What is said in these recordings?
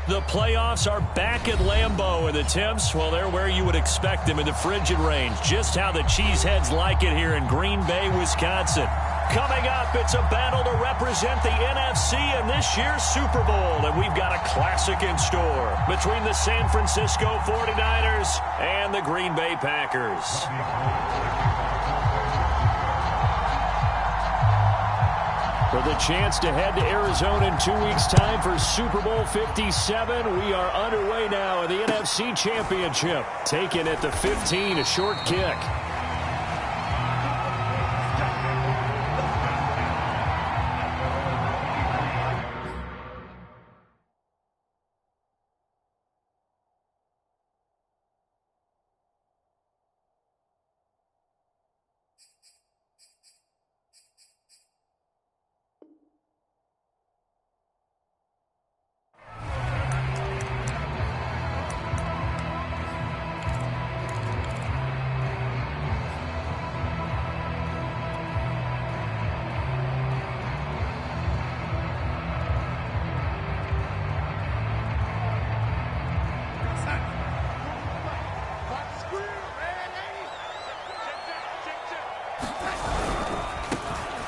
The playoffs are back at Lambeau, and the temps, well, they're where you would expect them in the frigid range. Just how the Cheeseheads like it here in Green Bay, Wisconsin. Coming up, it's a battle to represent the NFC in this year's Super Bowl, and we've got a classic in store between the San Francisco 49ers and the Green Bay Packers. For the chance to head to Arizona in 2 weeks' time for Super Bowl 57, we are underway now in the NFC Championship. Taken at the 15, a short kick.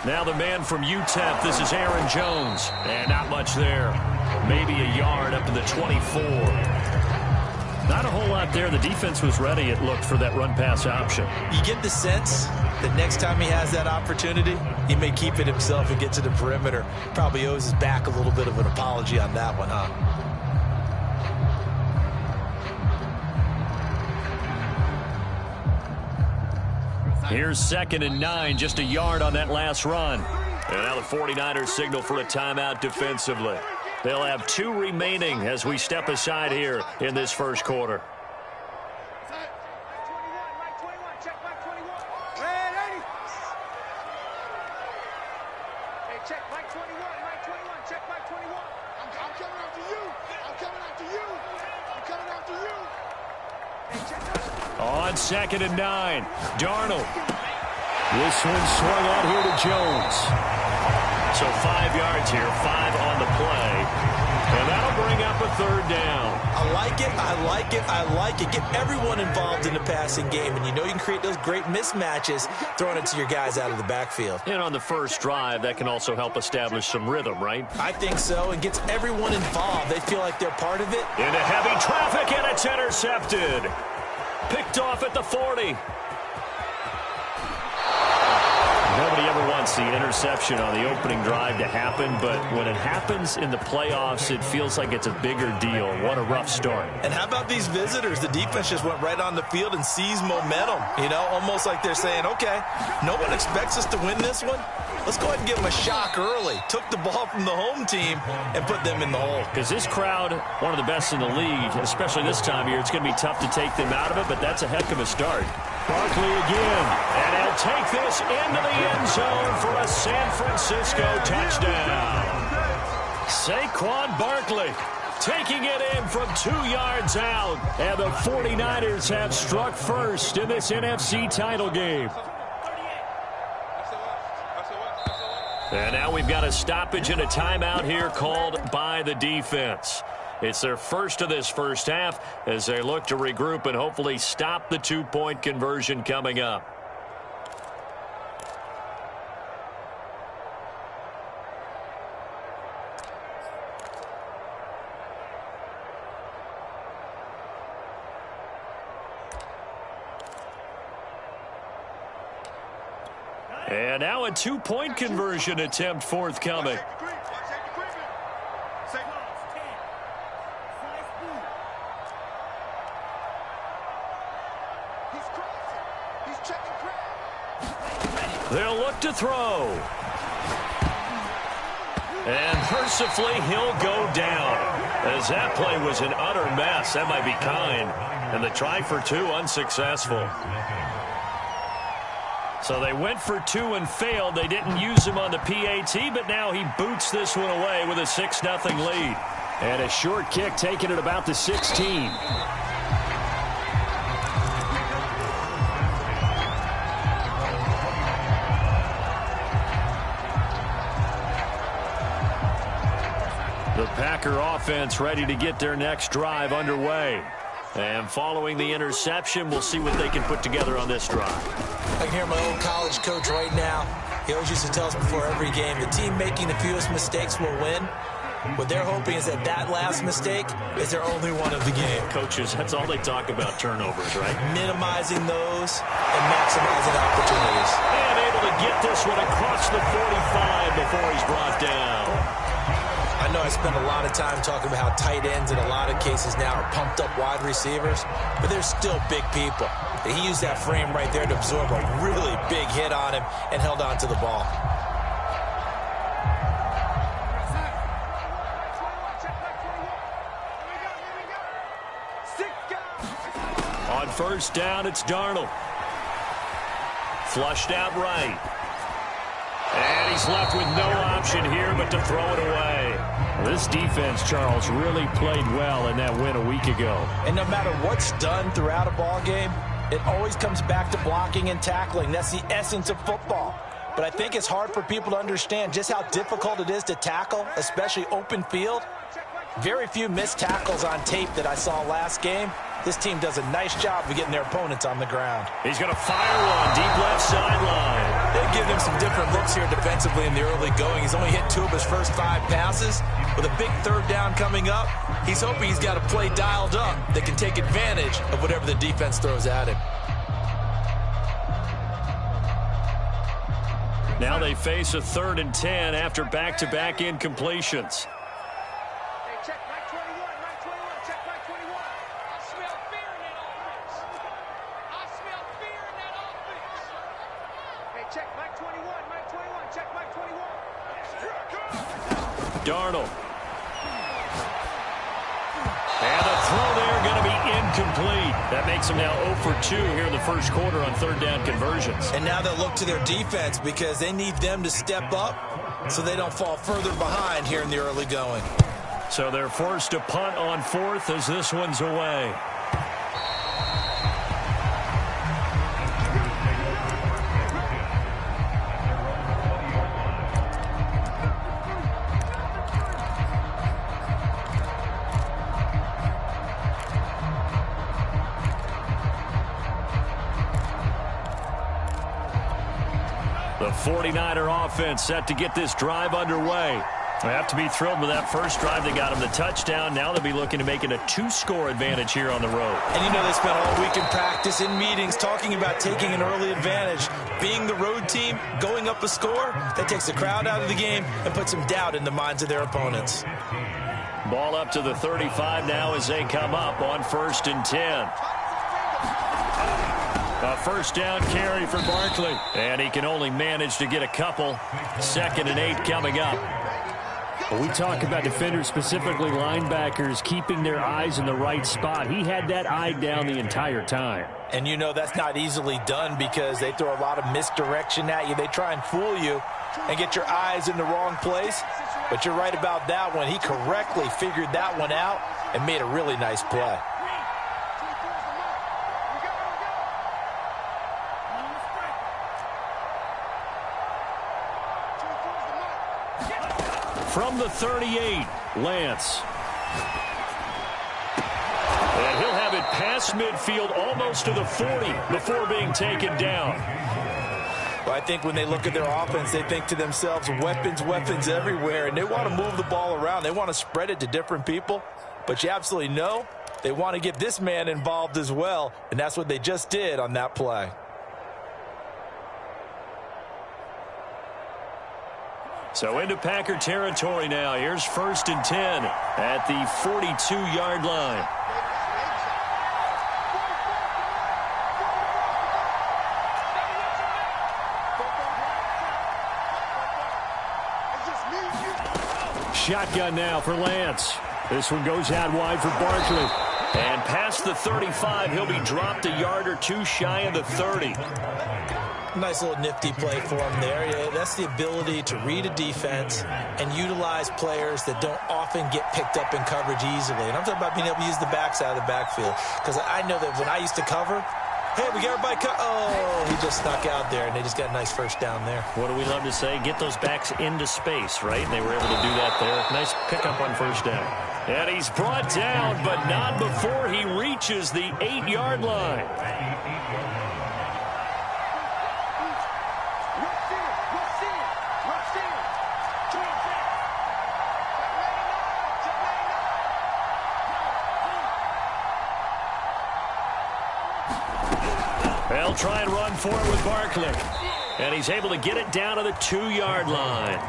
Now the man from UTEP, this is Aaron Jones. And not much there. Maybe a yard up to the 24. Not a whole lot there. The defense was ready, it looked, for that run-pass option. You get the sense that next time he has that opportunity, he may keep it himself and get to the perimeter. Probably owes his back a little bit of an apology on that one, huh? Here's 2nd and 9, just a yard on that last run. And now the 49ers signal for a timeout defensively. They'll have 2 remaining as we step aside here in this first quarter. On 2nd and 9, Darnold. This one swung out here to Jones. So 5 yards here, 5 on the play. And that'll bring up a 3rd down. I like it, I like it, I like it. Get everyone involved in the passing game. And you know you can create those great mismatches throwing it to your guys out of the backfield. And on the first drive, that can also help establish some rhythm, right? I think so, and gets everyone involved. They feel like they're part of it. Into heavy traffic, and it's intercepted. Picked off at the 40. Nobody ever wants the interception on the opening drive to happen, but when it happens in the playoffs, it feels like it's a bigger deal. What a rough start. And how about these visitors? The defense just went right on the field and seized momentum. You know, almost like they're saying, okay, no one expects us to win this one. Let's go ahead and give them a shock early. Took the ball from the home team and put them in the hole. Because this crowd, one of the best in the league, especially this time of year, it's going to be tough to take them out of it, but that's a heck of a start. Barkley again, and he'll take this into the end zone for a San Francisco touchdown. Saquon Barkley taking it in from 2 yards out, and the 49ers have struck first in this NFC title game. And now we've got a stoppage and a timeout here called by the defense. It's their first of this first half as they look to regroup and hopefully stop the 2-point conversion coming up. And now a 2-point conversion attempt forthcoming. They'll look to throw. And mercifully, he'll go down. As that play was an utter mess. That might be kind. And the try for 2 unsuccessful. So they went for 2 and failed. They didn't use him on the PAT, but now he boots this one away with a 6-0 lead. And a short kick taken at about the 16. The Packer offense ready to get their next drive underway. And following the interception, we'll see what they can put together on this drive. I can hear my old college coach right now. He always used to tell us before every game, the team making the fewest mistakes will win. What they're hoping is that that last mistake is their only one of the game. Coaches, that's all they talk about, turnovers, right? Minimizing those and maximizing opportunities. And able to get this one across the 45 before he's brought down. I know I spend a lot of time talking about how tight ends in a lot of cases now are pumped up wide receivers, but they're still big people. He used that frame right there to absorb a really big hit on him and held on to the ball. On first down, it's Darnold. Flushed out right. And he's left with no option here but to throw it away. This defense, Charles, really played well in that win a week ago. And no matter what's done throughout a ball game, it always comes back to blocking and tackling. That's the essence of football. But I think it's hard for people to understand just how difficult it is to tackle, especially open field. Very few missed tackles on tape that I saw last game. This team does a nice job of getting their opponents on the ground. He's going to fire one deep left sideline. They give him some different looks here defensively in the early going. He's only hit 2 of his first 5 passes. With a big third down coming up, he's hoping he's got a play dialed up that can take advantage of whatever the defense throws at him. Now they face a 3rd and 10 after back-to-back incompletions. Darnold. And the throw there going to be incomplete. That makes them now 0 for 2 here in the first quarter on 3rd down conversions. And now they'll look to their defense because they need them to step up so they don't fall further behind here in the early going. So they're forced to punt on 4th as this one's away. The 49er offense set to get this drive underway. They have to be thrilled with that first drive. They got him the touchdown. Now they'll be looking to make it a 2-score advantage here on the road. And you know they spent all week in practice, in meetings, talking about taking an early advantage. Being the road team, going up a score, that takes the crowd out of the game and puts some doubt in the minds of their opponents. Ball up to the 35 now as they come up on 1st and 10. A first down carry for Barkley. And he can only manage to get a couple. 2nd and 8 coming up. When we talk about defenders, specifically linebackers, keeping their eyes in the right spot. He had that eye down the entire time. And you know that's not easily done because they throw a lot of misdirection at you. They try and fool you and get your eyes in the wrong place. But you're right about that one. He correctly figured that one out and made a really nice play. From the 38, Lance. And he'll have it past midfield almost to the 40 before being taken down. Well, I think when they look at their offense, they think to themselves, weapons, weapons everywhere, and they want to move the ball around. They want to spread it to different people, but you absolutely know they want to get this man involved as well, and that's what they just did on that play. So into Packer territory now. Here's 1st and 10 at the 42-yard line. Shotgun now for Lance. This one goes out wide for Barkley. And past the 35, he'll be dropped a yard or 2 shy of the 30. Nice little nifty play for him there. Yeah, that's the ability to read a defense and utilize players that don't often get picked up in coverage easily. And I'm talking about being able to use the backside of the backfield. Because I know that when I used to cover, Hey, we got everybody cut. Oh, he just snuck out there, and they just got a nice first down there. What do we love to say? Get those backs into space, right? And they were able to do that there. Nice pickup on first down. And he's brought down, but not before he reaches the 8-yard line. They'll try and run for it with Barkley. And he's able to get it down to the 2-yard line.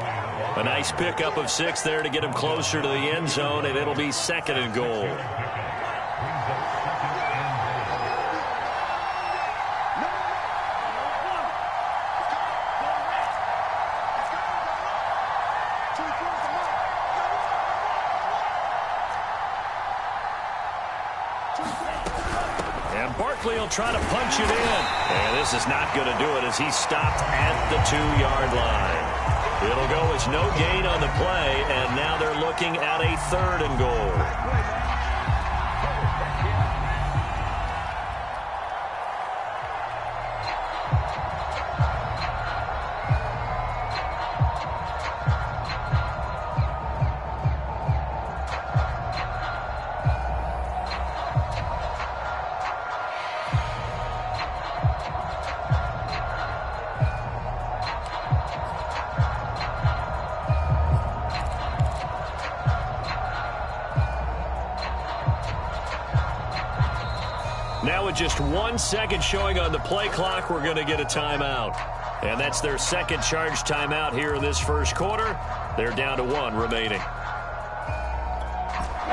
A nice pickup of 6 there to get him closer to the end zone, and it'll be 2nd and goal. Barkley will try to punch it in. And this is not going to do it as he's stopped at the 2-yard line. It'll go as no gain on the play, and now they're looking at a 3rd and goal. Now with just 1 second showing on the play clock, we're going to get a timeout. And that's their second charge timeout here in this first quarter. They're down to 1 remaining.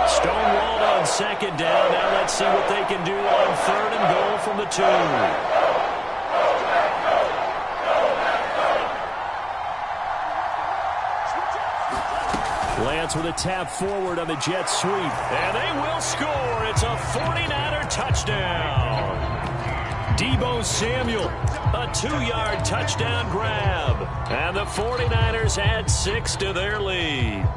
Stonewalled on 2nd down. Now let's see what they can do on 3rd and goal from the 2. Lance with a tap forward on the jet sweep. And they will score. It's a 49er touchdown. Deebo Samuel, a 2-yard touchdown grab. And the 49ers add 6 to their lead.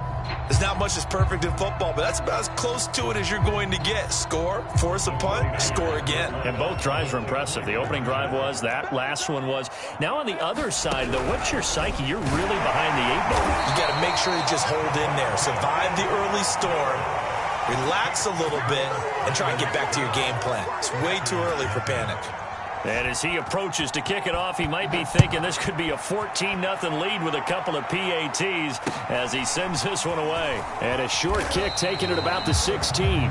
There's not much that's perfect in football, but that's about as close to it as you're going to get. Score, force a punt, score again. And both drives were impressive. The opening drive was, that last one was. Now on the other side, though, what's your psyche? You're really behind the 8 ball. You got to make sure you just hold in there. Survive the early storm, relax a little bit, and try and get back to your game plan. It's way too early for panic. And as he approaches to kick it off, he might be thinking this could be a 14-0 lead with a couple of PATs as he sends this one away. And a short kick taken at about the 16.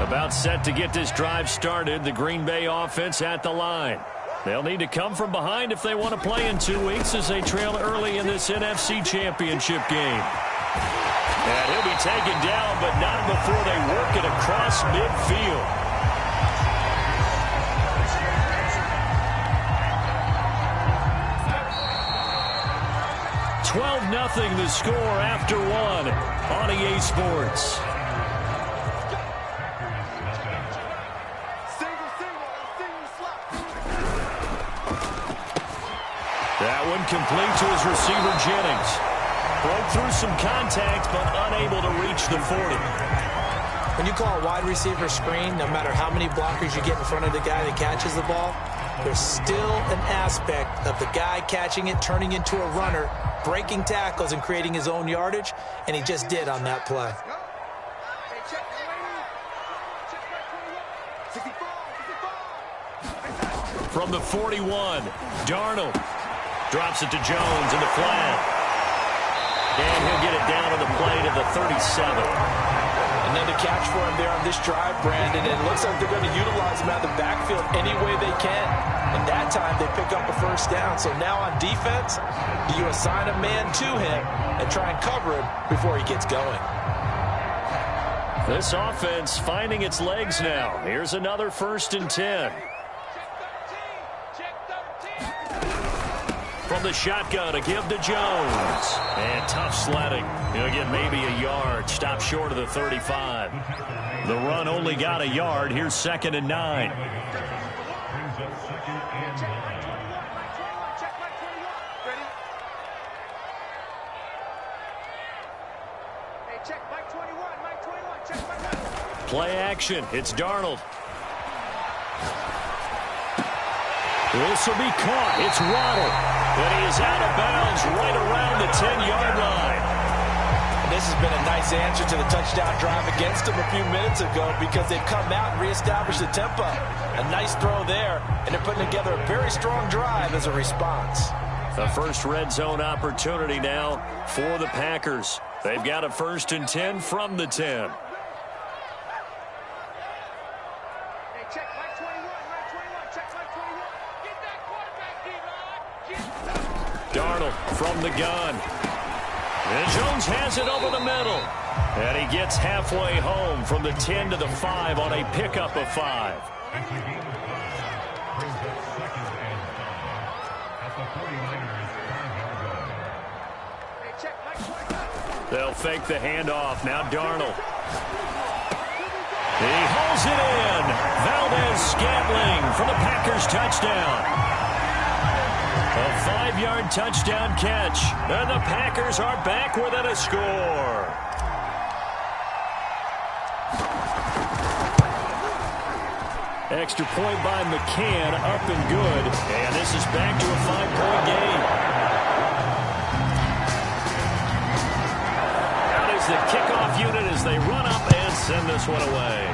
About set to get this drive started, the Green Bay offense at the line. They'll need to come from behind if they want to play in 2 weeks as they trail early in this NFC Championship game. And he'll be taken down, but not before they work it across midfield. $12-0 the score after 1 on EA Sports. That one complete to his receiver, Jennings. Broke through some contact, but unable to reach the 40. When you call a wide receiver screen, no matter how many blockers you get in front of the guy that catches the ball, there's still an aspect of the guy catching it, turning into a runner, breaking tackles and creating his own yardage, and he just did on that play. From the 41, Darnold drops it to Jones in the flat. And he'll get it down to the play to the 37. Another catch for him there on this drive, Brandon. And it looks like they're going to utilize him out of the backfield any way they can. And that time they pick up a first down. So now on defense, do you assign a man to him and try and cover him before he gets going? This offense finding its legs now. Here's another 1st and 10. From the shotgun, a give to Jones. And tough sledding. He'll get maybe a yard. Stop short of the 35. The run only got a yard. Here's 2nd and 9. Play action. It's Darnold. This will be caught. It's Waddle. But he is out of bounds right around the 10-yard line. And this has been a nice answer to the touchdown drive against them a few minutes ago because they've come out and reestablished the tempo. A nice throw there, and they're putting together a very strong drive as a response. The first red zone opportunity now for the Packers. They've got a 1st and 10 from the 10. Darnold from the gun. And Jones has it over the middle. And he gets halfway home from the 10 to the 5 on a pickup of 5. They'll fake the handoff. Now Darnold. He hauls it in. Valdez-Scantling for the Packers touchdown. A 5-yard touchdown catch. And the Packers are back within a score. Extra point by McCann, up and good. And this is back to a 5-point game. Out is the kickoff unit as they run up and send this one away.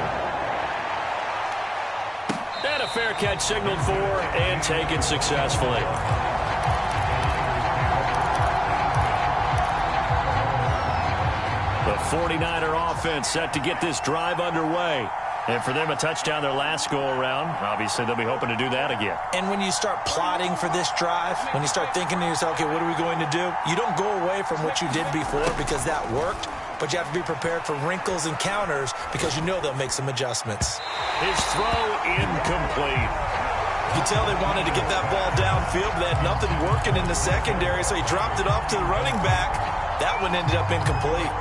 And a fair catch signaled for and taken successfully. The 49er offense set to get this drive underway. And for them, a touchdown their last go-around. Obviously, they'll be hoping to do that again. And when you start plotting for this drive, when you start thinking to yourself, okay, what are we going to do? You don't go away from what you did before because that worked, but you have to be prepared for wrinkles and counters because you know they'll make some adjustments. His throw incomplete. You can tell they wanted to get that ball downfield, but they had nothing working in the secondary, so he dropped it off to the running back. That one ended up incomplete.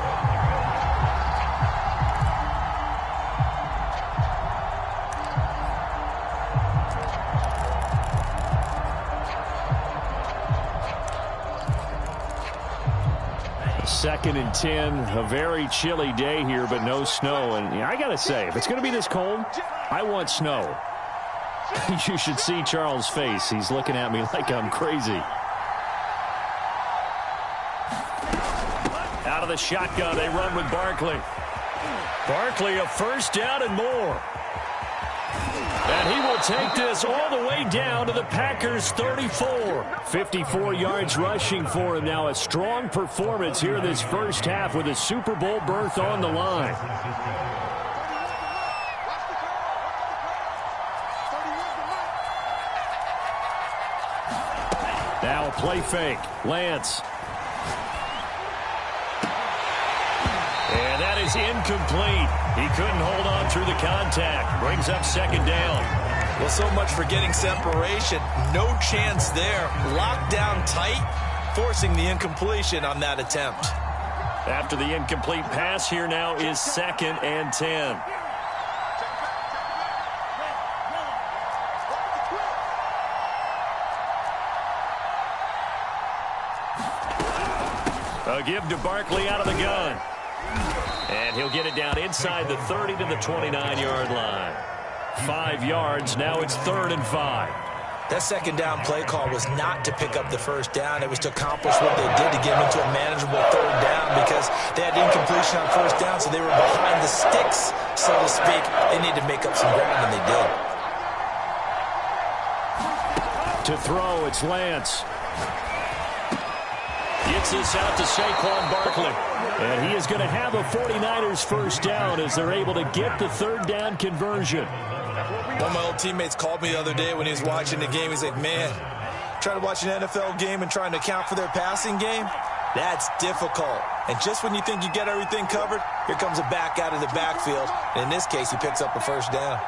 Second and 10, a very chilly day here, but no snow. And I got to say, if it's going to be this cold, I want snow. You should see Charles' face. He's looking at me like I'm crazy. Out of the shotgun, they run with Barkley. Barkley, a first down and more. And he will take this all the way down to the Packers' 34. 54 yards rushing for him now. A strong performance here this first half with a Super Bowl berth on the line. Now a play fake. Lance. And that is incomplete. He couldn't hold on through the contact. Brings up second down. Well, so much for getting separation. No chance there. Locked down tight, forcing the incompletion on that attempt. After the incomplete pass, here now is 2nd and 10. A give to Barkley out of the gun. And he'll get it down inside the 30 to the 29-yard line. 5 yards. Now it's 3rd and 5. That second down play call was not to pick up the first down. It was to accomplish what they did to get them into a manageable 3rd down because they had incompletion on first down, so they were behind the sticks, so to speak. They needed to make up some ground, and they did. To throw, it's Lance. Gets this out to Saquon Barkley. And he is going to have a 49ers first down as they're able to get the 3rd down conversion. One of my old teammates called me the other day when he was watching the game. He's like, man, trying to watch an NFL game and trying to account for their passing game, that's difficult. And just when you think you get everything covered, here comes a back out of the backfield. And in this case, he picks up a first down.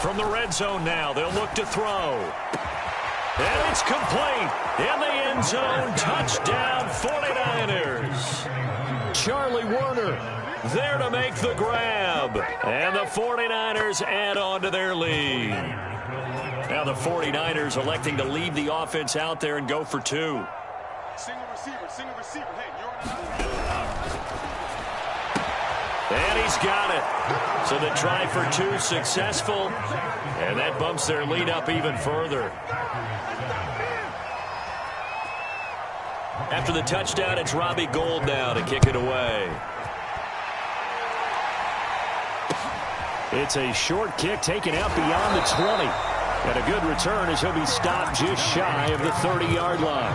From the red zone now, they'll look to throw. And it's complete. In the end zone, touchdown 49ers. Charlie Werner there to make the grab. And the 49ers add on to their lead. Now the 49ers electing to leave the offense out there and go for two. Single receiver. Hey, and he's got it. So the try for two successful. And that bumps their lead up even further. After the touchdown, it's Robbie Gould now to kick it away. It's a short kick taken out beyond the 20. And a good return as he'll be stopped just shy of the 30-yard line.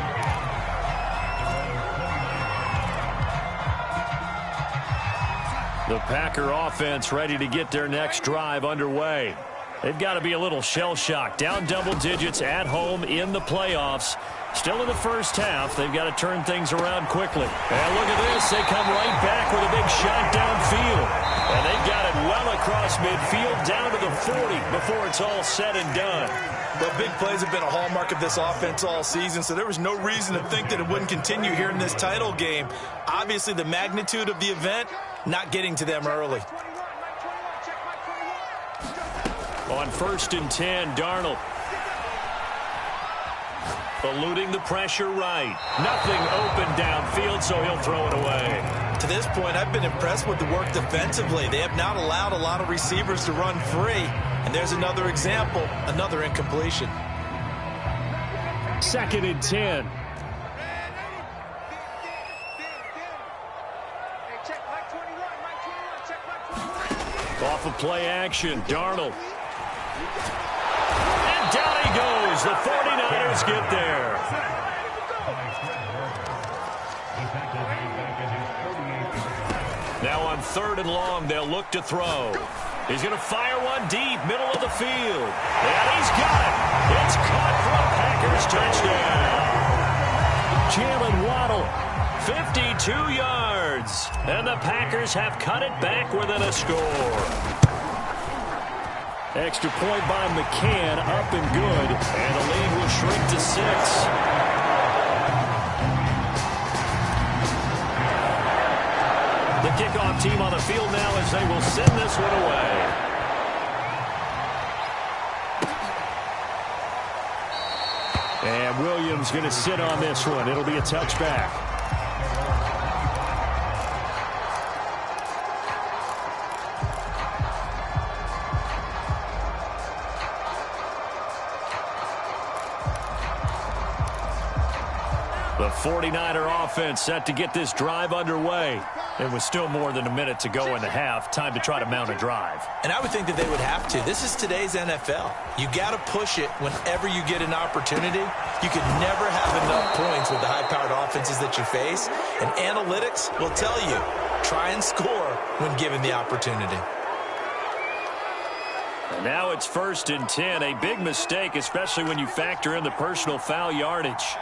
The Packer offense ready to get their next drive underway. They've got to be a little shell-shocked. Down double digits at home in the playoffs. Still in the first half. They've got to turn things around quickly. And look at this. They come right back with a big shot downfield. And they've got it well across midfield down to the 40 before it's all said and done. Well, big plays have been a hallmark of this offense all season, so there was no reason to think that it wouldn't continue here in this title game. Obviously, the magnitude of the event not getting to them early. On 1st and 10, Darnold. Eluding the pressure right. Nothing open downfield, so he'll throw it away. To this point, I've been impressed with the work defensively. They have not allowed a lot of receivers to run free. And there's another example, another incompletion. 2nd and 10. Off of play action, Darnold. And down he goes. The 49ers get there. Now on 3rd and long, they'll look to throw. He's going to fire one deep, middle of the field. And he's got it. It's caught for a Packers touchdown. Jalen Waddle, 52 yards. And the Packers have cut it back within a score. Extra point by McCann, up and good. And the lead will shrink to 6. The kickoff team on the field now as they will send this one away. And Williams going to sit on this one. It'll be a touchback. The 49er offense set to get this drive underway. It was still more than a minute to go in the half. Time to try to mount a drive. And I would think that they would have to. This is today's NFL. You got to push it whenever you get an opportunity. You could never have enough points with the high-powered offenses that you face. And analytics will tell you, try and score when given the opportunity. And now it's 1st and 10. A big mistake, especially when you factor in the personal foul yardage.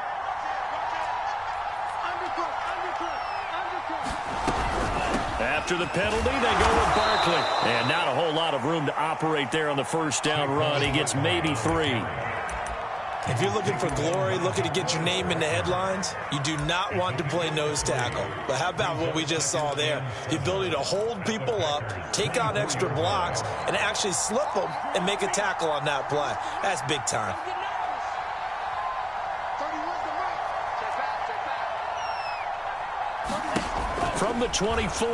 After the penalty, they go with Barkley. And not a whole lot of room to operate there on the first down run. He gets maybe 3. If you're looking for glory, looking to get your name in the headlines, you do not want to play nose tackle. But how about what we just saw there? The ability to hold people up, take on extra blocks, and actually slip them and make a tackle on that play. That's big time. From the 24,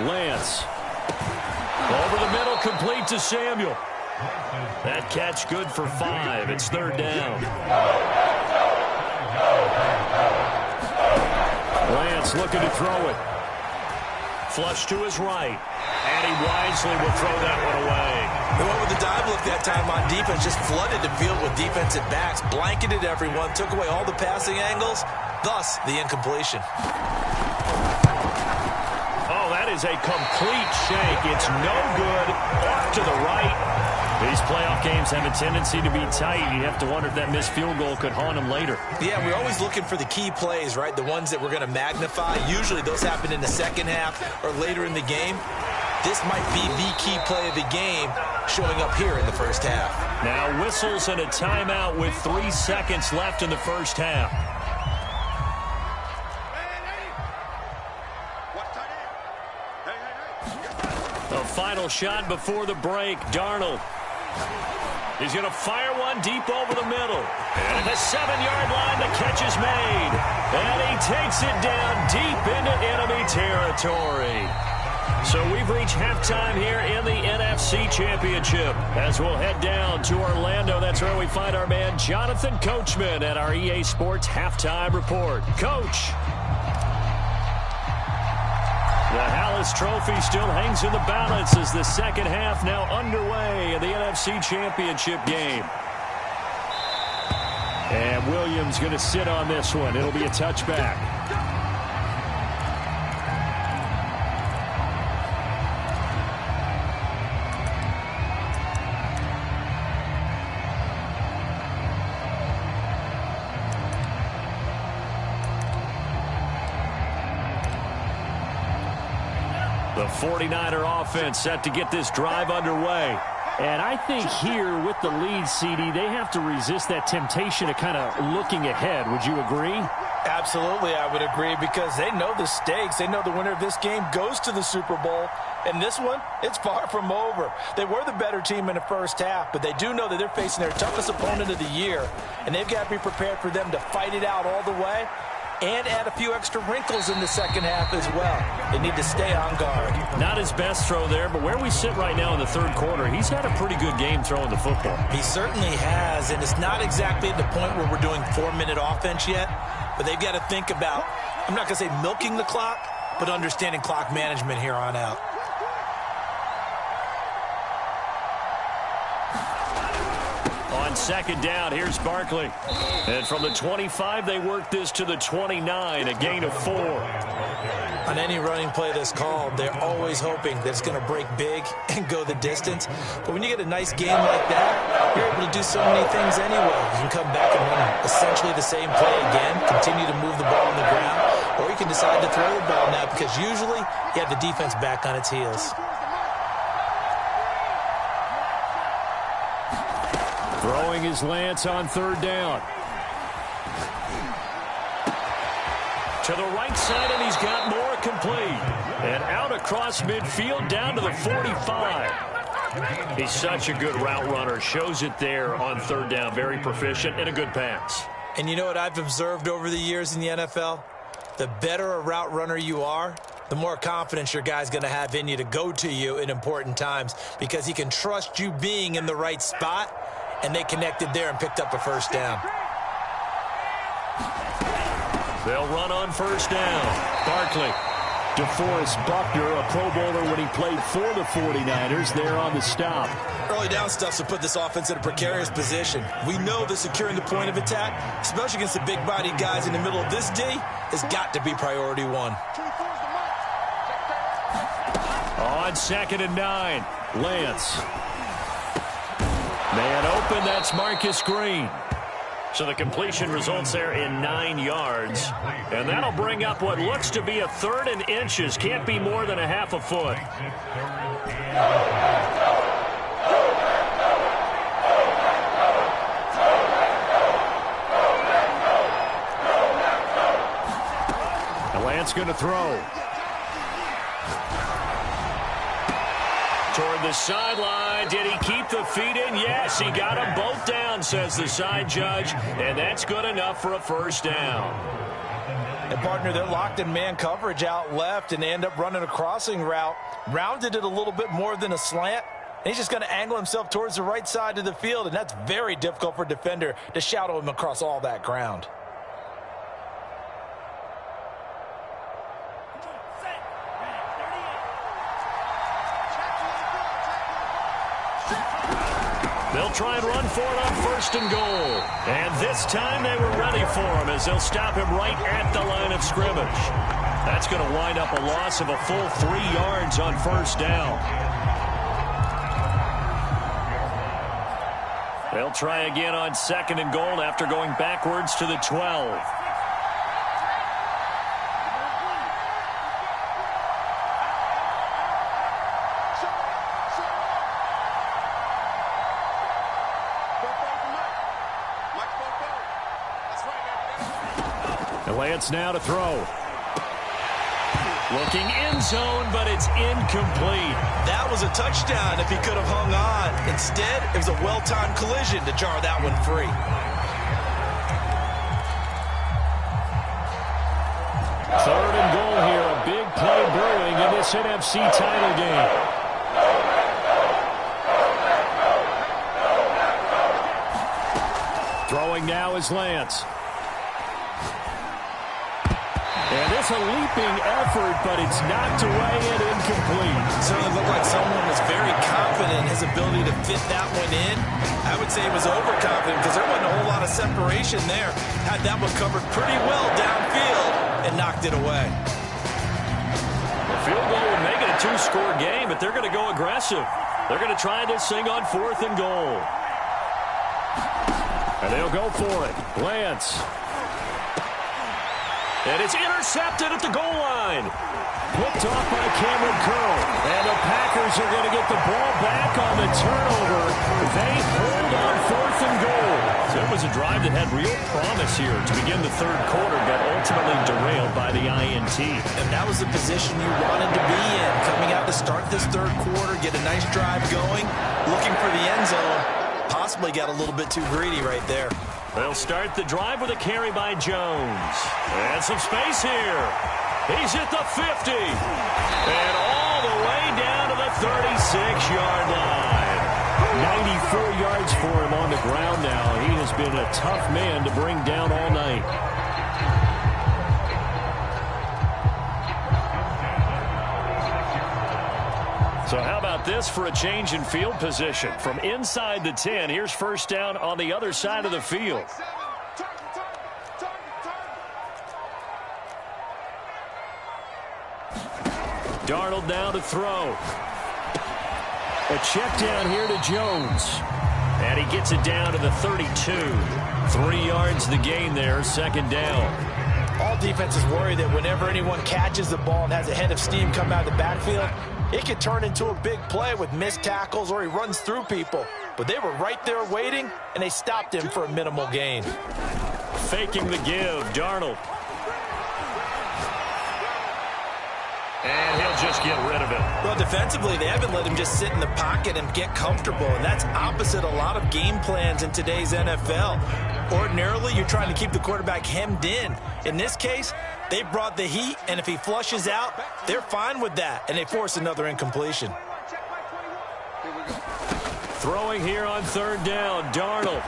Lance. Over the middle, complete to Samuel. That catch good for 5. It's 3rd down. Lance looking to throw it. Flush to his right. And he wisely will throw that one away. The one with the dive look that time on defense just flooded the field with defensive backs, blanketed everyone, took away all the passing angles, thus the incompletion. That is a complete shank. It's no good. Off to the right. These playoff games have a tendency to be tight. You have to wonder if that missed field goal could haunt them later. Yeah, we're always looking for the key plays, right? The ones that we're going to magnify. Usually those happen in the second half or later in the game. This might be the key play of the game showing up here in the first half. Now whistles and a timeout with 3 seconds left in the first half. Watch time. final shot before the break. Darnold. He's going to fire one deep over the middle. And at the 7-yard line, the catch is made. And he takes it down deep into enemy territory. So we've reached halftime here in the NFC Championship. As we'll head down to Orlando, that's where we find our man Jonathan Coachman at our EA Sports Halftime Report. Coach. The Hallis Trophy still hangs in the balance as the second half now underway in the NFC Championship game. And Williams going to sit on this one. It'll be a touchback. The 49er offense set to get this drive underway. And I think here with the lead, CD, they have to resist that temptation of kind of looking ahead. Would you agree? Absolutely, I would agree, because they know the stakes. They know the winner of this game goes to the Super Bowl. And this one, it's far from over. They were the better team in the first half, but they do know that they're facing their toughest opponent of the year. And they've got to be prepared for them to fight it out all the way and add a few extra wrinkles in the second half as well. They need to stay on guard. Not his best throw there, but where we sit right now in the third quarter, he's had a pretty good game throwing the football. He certainly has, and it's not exactly at the point where we're doing 4-minute offense yet, but they've got to think about, I'm not going to say milking the clock, but understanding clock management here on out. On second down, here's Barkley. And from the 25, they work this to the 29, a gain of 4. On any running play that's called, they're always hoping that it's going to break big and go the distance. But when you get a nice game like that, you're able to do so many things anyway. You can come back and run essentially the same play again, continue to move the ball on the ground, or you can decide to throw the ball now because usually you have the defense back on its heels. Throwing is Lance on third down. To the right side, and he's got more complete. And out across midfield, down to the 45. He's such a good route runner. Shows it there on third down. Very proficient and a good pass. And you know what I've observed over the years in the NFL? The better a route runner you are, the more confidence your guy's going to have in you to go to you in important times because he can trust you being in the right spot, and they connected there and picked up a first down. They'll run on first down. Barkley. DeForest Buckner, a Pro Bowler when he played for the 49ers, there on the stop. Early down stuff to put this offense in a precarious position. We know that securing the point of attack, especially against the big-bodied guys in the middle of this D, has got to be priority one. On second and 9, Lance. Man open, that's Marcus Green. So the completion results there in 9 yards. And that'll bring up what looks to be a third and inches. Can't be more than a half a foot. And Lance going to throw. Toward the sideline. Did he keep the feet in? Yes, he got them both down, says the side judge. And that's good enough for a first down. And, partner, they're locked in man coverage out left, and they end up running a crossing route. Rounded it a little bit more than a slant. And he's just going to angle himself towards the right side of the field, and that's very difficult for a defender to shadow him across all that ground. They'll try and run for it on first and goal. And this time they were ready for him as they'll stop him right at the line of scrimmage. That's going to wind up a loss of a full 3 yards on first down. They'll try again on second and goal after going backwards to the 12. And Lance now to throw. Looking end zone, but it's incomplete. That was a touchdown if he could have hung on. Instead, it was a well-timed collision to jar that one free. Third and goal here. A big play brewing in this NFC title game. Throwing now is Lance. And it's a leaping effort, but it's knocked away and incomplete. Certainly looked like someone was very confident in his ability to fit that one in. I would say he was overconfident because there wasn't a whole lot of separation there. Had that one covered pretty well downfield and knocked it away. The field goal would make it a two-score game, but they're going to go aggressive. They're going to try this thing on 4th and goal. And they'll go for it. Lance. And it's intercepted at the goal line. Picked off by Cameron Curl. And the Packers are going to get the ball back on the turnover. They hold on 4th and goal. So it was a drive that had real promise here to begin the third quarter, but ultimately derailed by the INT. And that was the position you wanted to be in. Coming out to start this third quarter, get a nice drive going, looking for the end zone. Possibly got a little bit too greedy right there. They'll start the drive with a carry by Jones. And some space here. He's at the 50. And all the way down to the 36-yard line. 94 yards for him on the ground now. He has been a tough man to bring down all night. So how about this for a change in field position? From inside the 10, here's first down on the other side of the field. Darnold now to throw. A check down here to Jones. And he gets it down to the 32. 3 yards the gain there, second down. All defenses worry that whenever anyone catches the ball and has a head of steam come out of the backfield, it could turn into a big play with missed tackles or he runs through people. But they were right there waiting, and they stopped him for a minimal gain. Faking the give, Darnold. And he'll just get rid of it. Well, defensively, they haven't let him just sit in the pocket and get comfortable, and that's opposite a lot of game plans in today's NFL. Ordinarily, you're trying to keep the quarterback hemmed in. In this case, they brought the heat, and if he flushes out, they're fine with that, and they force another incompletion. Throwing here on third down, Darnold.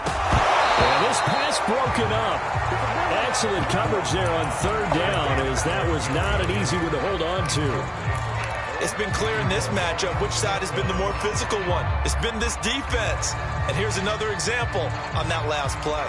And this pass broken up. Excellent coverage there on third down, as that was not an easy one to hold on to. It's been clear in this matchup which side has been the more physical one. It's been this defense. And here's another example on that last play.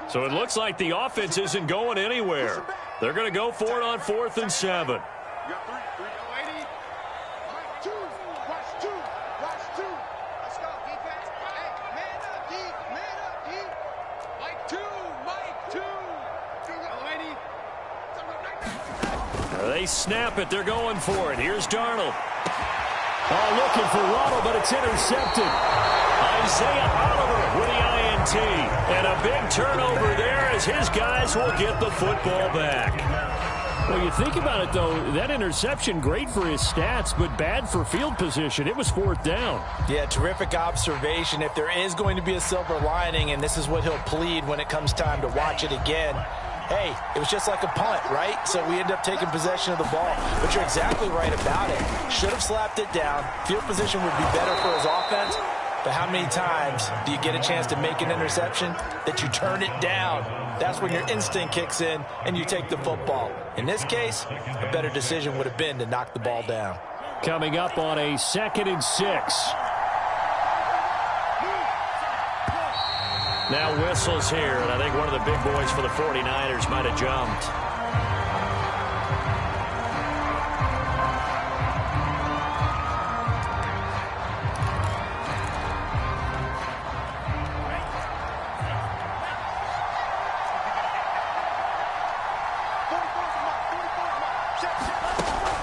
So it looks like the offense isn't going anywhere. They're going to go for it on 4th and 7. You got three, lady. Watch two. Let's go, defense. Hey, man up, deep. Mike two. Lady. They snap it. They're going for it. Here's Darnold. Oh, looking for Waddle, but it's intercepted. Isaiah Oliver with the INT. And a big turnover there as his guys will get the football back. Well, you think about it, though, that interception, great for his stats, but bad for field position. It was 4th down. Yeah, terrific observation. If there is going to be a silver lining, and this is what he'll plead when it comes time to watch it again, hey, it was just like a punt, right? So we end up taking possession of the ball. But you're exactly right about it. Should have slapped it down. Field position would be better for his offense. But how many times do you get a chance to make an interception that you turn it down? That's when your instinct kicks in and you take the football. In this case, a better decision would have been to knock the ball down. Coming up on a 2nd and 6. Now whistles here, and I think one of the big boys for the 49ers might have jumped.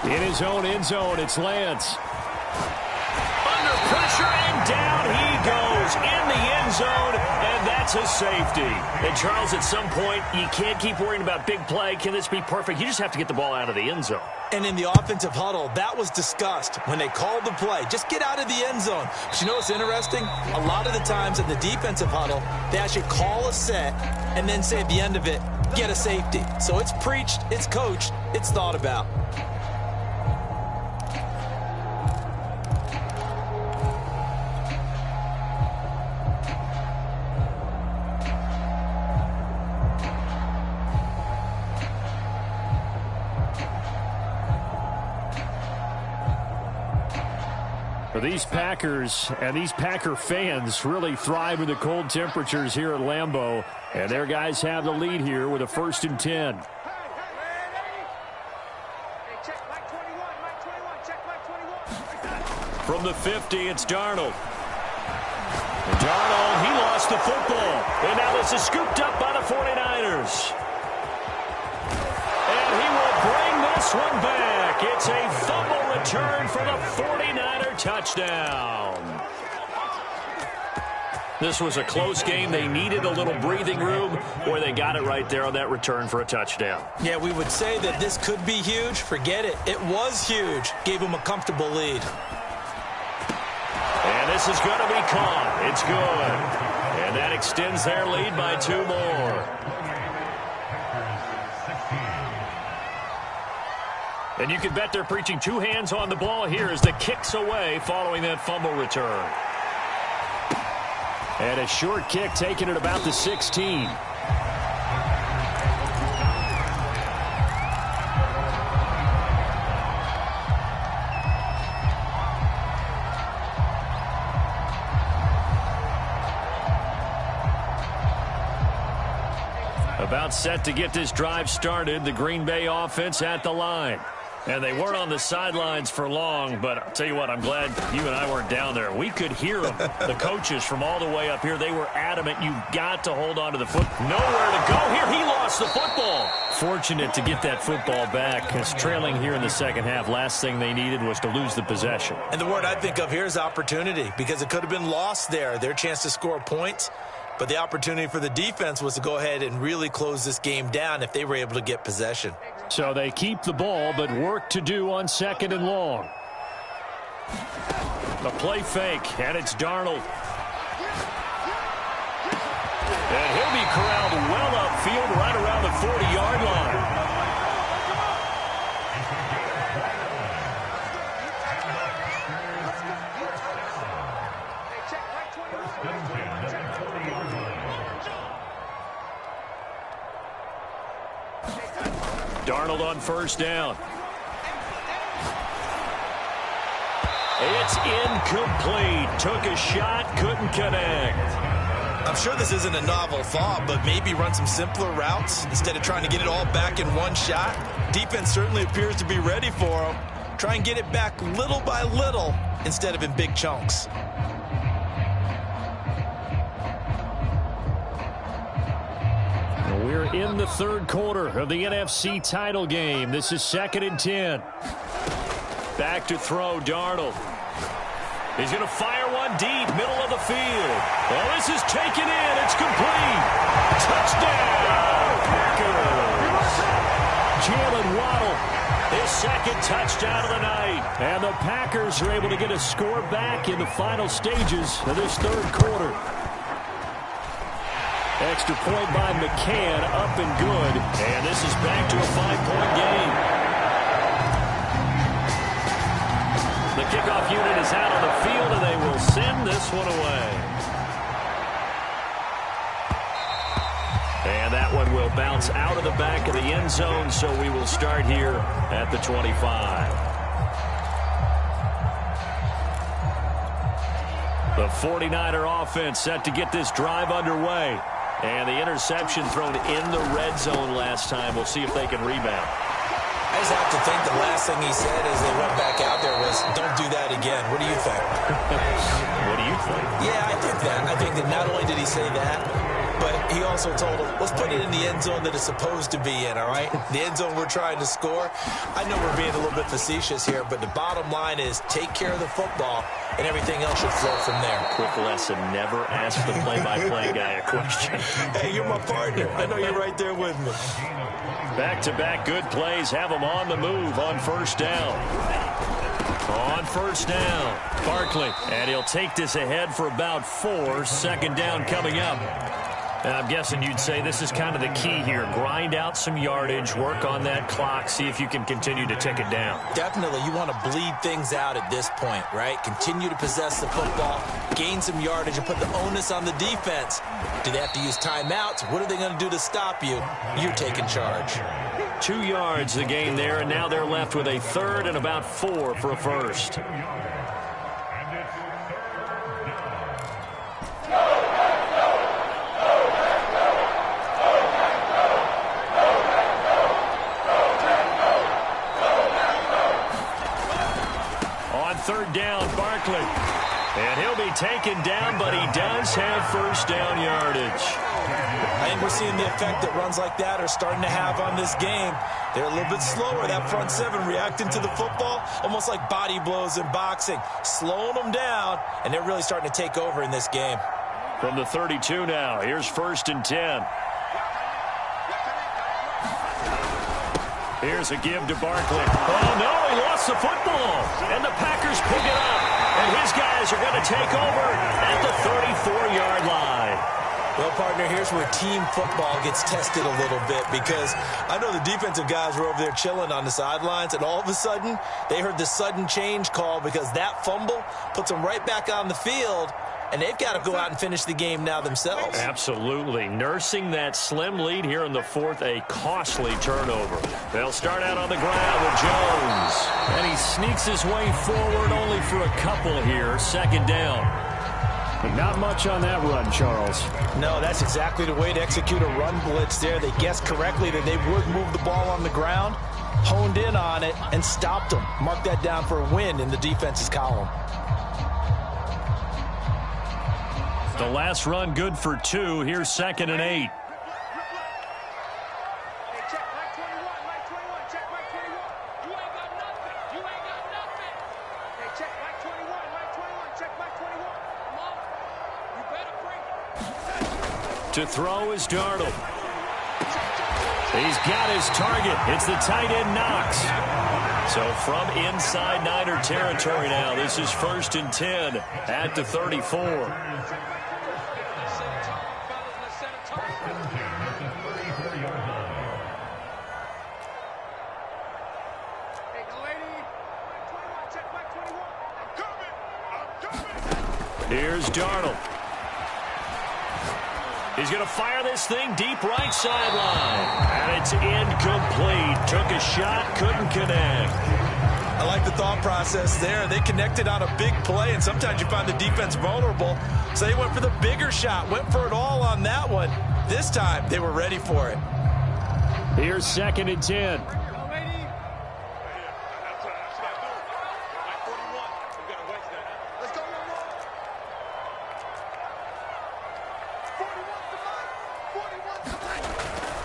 In his own end zone, it's Lance. Under pressure, and down he goes in the end zone, and that's a safety. And Charles, at some point, you can't keep worrying about big play. Can this be perfect? You just have to get the ball out of the end zone. And in the offensive huddle, that was discussed when they called the play. Just get out of the end zone. But you know what's interesting? A lot of the times in the defensive huddle, they actually call a set and then say at the end of it, get a safety. So it's preached, it's coached, it's thought about. These Packers and these Packer fans really thrive in the cold temperatures here at Lambeau. And their guys have the lead here with a 1st and 10. From the 50, it's Darnold. Darnold, he lost the football. And now this is scooped up by the 49ers. And he will bring this one back. It's a fumble return for the 49er touchdown. This was a close game. They needed a little breathing room, or they got it right there on that return for a touchdown. Yeah, we would say that this could be huge. Forget it. It was huge. Gave them a comfortable lead. And this is going to be caught. It's good. And that extends their lead by 2 more. And you can bet they're preaching 2 hands on the ball here as the kick's away following that fumble return. And a short kick taken at about the 16. About set to get this drive started. The Green Bay offense at the line. And they weren't on the sidelines for long, but I'll tell you what, I'm glad you and I weren't down there. We could hear them, the coaches from all the way up here. They were adamant. You've got to hold on to the foot. Nowhere to go here. He lost the football. Fortunate to get that football back. It's trailing here in the second half. Last thing they needed was to lose the possession. And the word I think of here is opportunity, because it could have been lost there. Their chance to score points. But the opportunity for the defense was to go ahead and really close this game down if they were able to get possession. So they keep the ball, but work to do on 2nd and long. The play fake, and it's Darnold. And he'll be corralled well upfield right around the 40-yard line. Darnold on 1st down. It's incomplete. Took a shot, couldn't connect. I'm sure this isn't a novel thought, but maybe run some simpler routes instead of trying to get it all back in one shot. Defense certainly appears to be ready for him. Try and get it back little by little instead of in big chunks. We're in the 3rd quarter of the NFC title game. This is 2nd and 10. Back to throw, Darnold. He's going to fire one deep, middle of the field. Oh, this is taken in. It's complete. Touchdown, Packers. Jalen Waddle, his second touchdown of the night. And the Packers are able to get a score back in the final stages of this third quarter. Extra point by McCann, up and good. And this is back to a 5-point game. The kickoff unit is out on the field, and they will send this one away. And that one will bounce out of the back of the end zone, so we will start here at the 25. The 49er offense set to get this drive underway. And the interception thrown in the red zone last time. We'll see if they can rebound. I just have to think the last thing he said as they went back out there was, don't do that again. What do you think? What do you think? Yeah, I think that. I think that not only did he say that, but he also told him, let's put it in the end zone that it's supposed to be in, all right? The end zone we're trying to score. I know we're being a little bit facetious here, but the bottom line is take care of the football, and everything else should flow from there. Quick lesson, never ask the play-by-play guy a question. Hey, you're my partner. I know you're right there with me. Back-to-back good plays have them on the move on first down. On first down, Barkley. And he'll take this ahead for about 4. Second down coming up. And I'm guessing you'd say this is kind of the key here. Grind out some yardage, work on that clock, see if you can continue to tick it down. Definitely. You want to bleed things out at this point, right? Continue to possess the football, gain some yardage, and put the onus on the defense. Do they have to use timeouts? What are they going to do to stop you? You're taking charge. 2 yards the gain there, and now they're left with a third and about 4 for a first. Third down, Barkley. And he'll be taken down, but he does have first down yardage. I think we're seeing the effect that runs like that are starting to have on this game. They're a little bit slower, that front seven, reacting to the football, almost like body blows in boxing, slowing them down, and they're really starting to take over in this game. From the 32 now, here's first and 10. Here's a give to Barkley. Oh, no, he lost the football. And the Packers pick it up. And his guys are going to take over at the 34-yard line. Well, partner, here's where team football gets tested a little bit, because I know the defensive guys were over there chilling on the sidelines, and all of a sudden, they heard the sudden change call because that fumble puts them right back on the field. And they've got to go out and finish the game now themselves. Absolutely. Nursing that slim lead here in the fourth, a costly turnover. They'll start out on the ground with Jones. And he sneaks his way forward only for a couple here. Second down. But not much on that run, Charles. No, that's exactly the way to execute a run blitz there. They guessed correctly that they would move the ball on the ground, honed in on it, and stopped them. Mark that down for a win in the defense's column. The last run good for 2. Here's second and 8. To throw is Darnold. He's got his target. It's the tight end Knox. So from inside Niner territory now, this is first and 10 at the 34. Here's Darnold. He's going to fire this thing deep right sideline. And it's incomplete. Took a shot, couldn't connect. I like the thought process there. They connected on a big play, and sometimes you find the defense vulnerable. So they went for the bigger shot, went for it all on that one. This time, they were ready for it. Here's second and 10.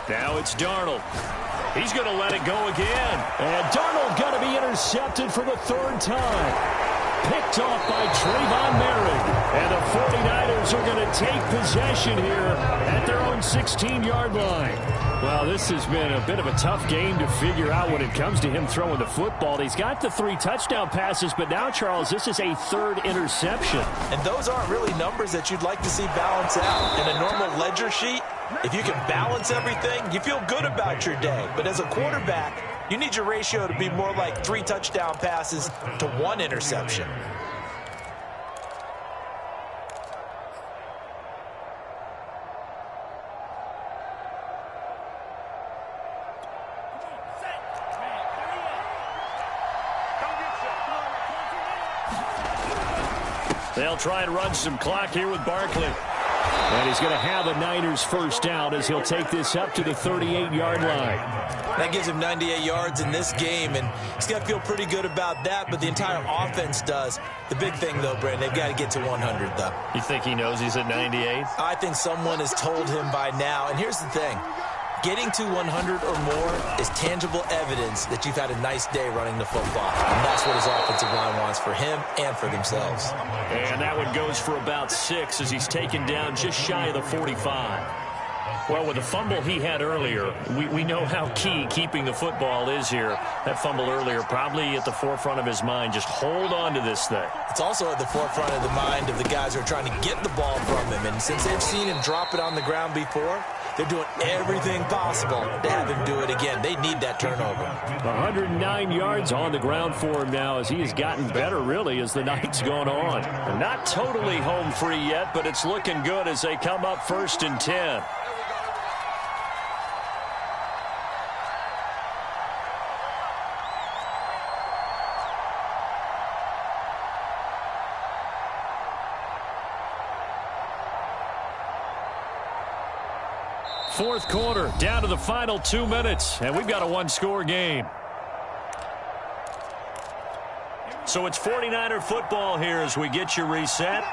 Now it's Darnold. He's going to let it go again. And Darnold going to be intercepted for the third time. Picked off by Trayvon Merrick. And the 49ers are going to take possession here at their own 16-yard line. Well, this has been a bit of a tough game to figure out when it comes to him throwing the football. He's got the 3 touchdown passes, but now, Charles, this is a 3rd interception. And those aren't really numbers that you'd like to see balance out. In a normal ledger sheet, if you can balance everything, you feel good about your day. But as a quarterback, you need your ratio to be more like 3 touchdown passes to 1 interception. They'll try and run some clock here with Barkley. And he's going to have a Niners first down as he'll take this up to the 38-yard line. That gives him 98 yards in this game, and he's got to feel pretty good about that, but the entire offense does. The big thing, though, Brandon, they've got to get to 100, though. You think he knows he's at 98? I think someone has told him by now, and here's the thing. Getting to 100 or more is tangible evidence that you've had a nice day running the football. And that's what his offensive line wants for him and for themselves. And that one goes for about 6 as he's taken down just shy of the 45. Well, with the fumble he had earlier, we know how key keeping the football is here. That fumble earlier probably at the forefront of his mind. Just hold on to this thing. It's also at the forefront of the mind of the guys who are trying to get the ball from him. And since they've seen him drop it on the ground before, they're doing everything possible to have him do it again. They need that turnover. 109 yards on the ground for him now as he has gotten better, really, as the night's gone on. They're not totally home free yet, but it's looking good as they come up 1st and 10. Fourth quarter, down to the final 2 minutes, and we've got a 1-score game. So it's 49er football here as we get you reset.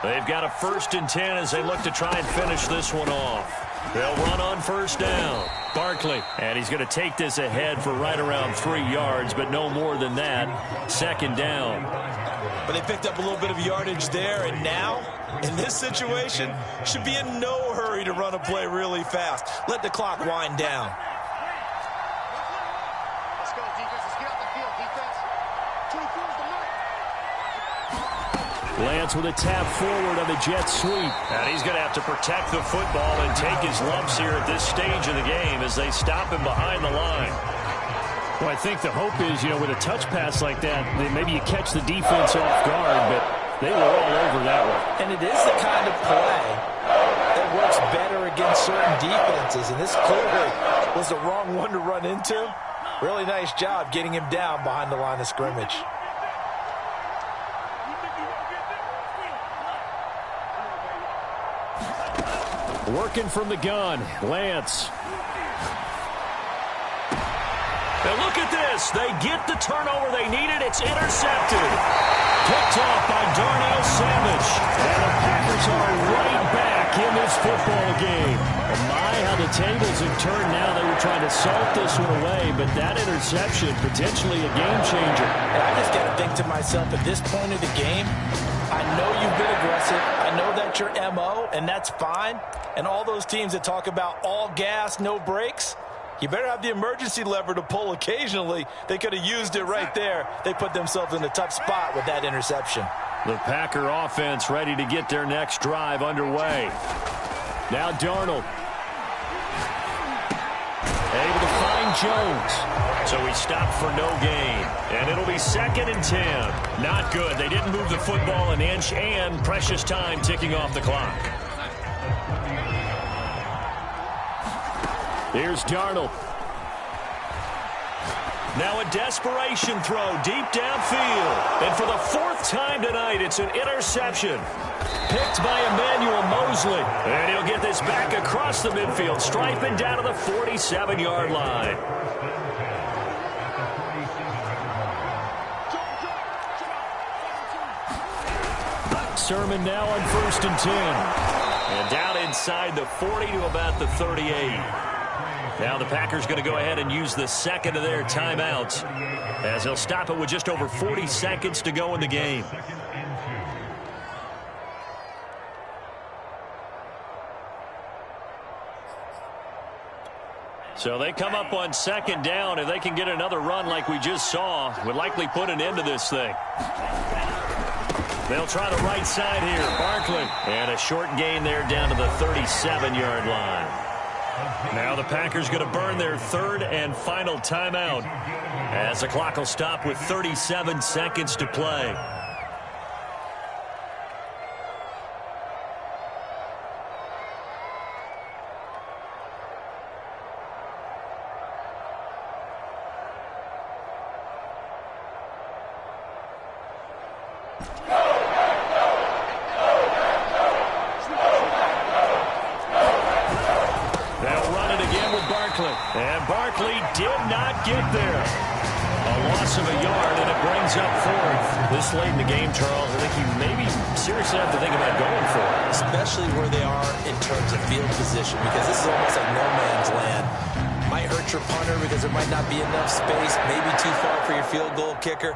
They've got a 1st and 10 as they look to try and finish this one off. They'll run on 1st down. Barkley, and he's going to take this ahead for right around 3 yards, but no more than that. 2nd down. But they picked up a little bit of yardage there, and now, in this situation, should be in no hurry to run a play really fast. Let the clock wind down. Let's go, defense. Let's get out the field, defense. 24's the mark. Lance with a tap forward on the jet sweep. And he's going to have to protect the football and take his lumps here at this stage of the game as they stop him behind the line. Well, I think the hope is, with a touch pass like that, maybe you catch the defense off guard, but they were all over that one. And it is the kind of play that works better against certain defenses, and this clearly was the wrong one to run into. Really nice job getting him down behind the line of scrimmage. Working from the gun, Lance. Now look at this. They get the turnover they needed. It's intercepted. Picked off by Darnell Savage. And the Packers are right back in this football game. Oh my, how the tables have turned now. They were trying to salt this one away, but that interception, potentially a game changer. And I just got to think to myself, at this point of the game, I know you've been aggressive. I know that's your MO, and that's fine. And all those teams that talk about all gas, no brakes, you better have the emergency lever to pull occasionally. They could have used it right there. They put themselves in a tough spot with that interception. The Packer offense ready to get their next drive underway. Now Darnold. Able to find Jones. So he stopped for no gain. And it'll be 2nd and 10. Not good. They didn't move the football an inch, and precious time ticking off the clock. Here's Darnold. Now a desperation throw deep downfield. And for the 4th time tonight, it's an interception. Picked by Emmanuel Mosley. And he'll get this back across the midfield, striping down to the 47-yard line. Sermon now on 1st and 10. And down inside the 40 to about the 38. Now the Packers going to go ahead and use the second of their timeouts as they'll stop it with just over 40 seconds to go in the game. So they come up on second down. If they can get another run like we just saw, would likely put an end to this thing. They'll try the right side here. Barkley. And a short gain there down to the 37-yard line. Now the Packers going to burn their third and final timeout as the clock will stop with 37 seconds to play. And Barkley did not get there. A loss of a yard, and it brings up fourth. This late in the game, Charles, I think you maybe seriously have to think about going for it. Especially where they are in terms of field position, because this is almost like no man's land. Might hurt your punter because there might not be enough space, maybe too far for your field goal kicker.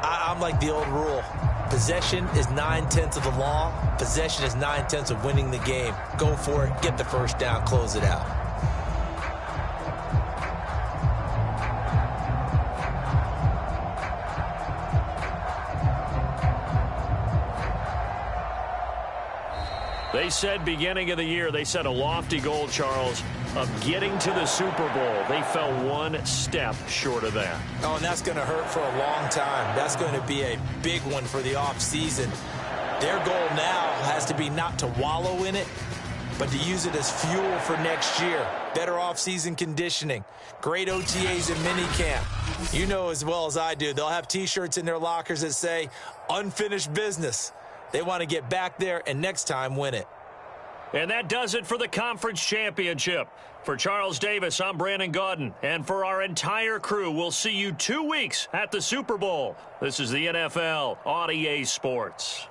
I'm like the old rule. Possession is 9/10 of the law. Possession is 9/10 of winning the game. Go for it, get the first down, close it out. They said beginning of the year, they set a lofty goal, Charles, of getting to the Super Bowl. They fell one step short of that. Oh, and that's going to hurt for a long time. That's going to be a big one for the offseason. Their goal now has to be not to wallow in it, but to use it as fuel for next year. Better offseason conditioning. Great OTAs and minicamp. You know as well as I do, they'll have T-shirts in their lockers that say, unfinished business. They want to get back there and next time win it. And that does it for the conference championship. For Charles Davis, I'm Brandon Gaudin. And for our entire crew, we'll see you 2 weeks at the Super Bowl. This is the NFL on EA Sports.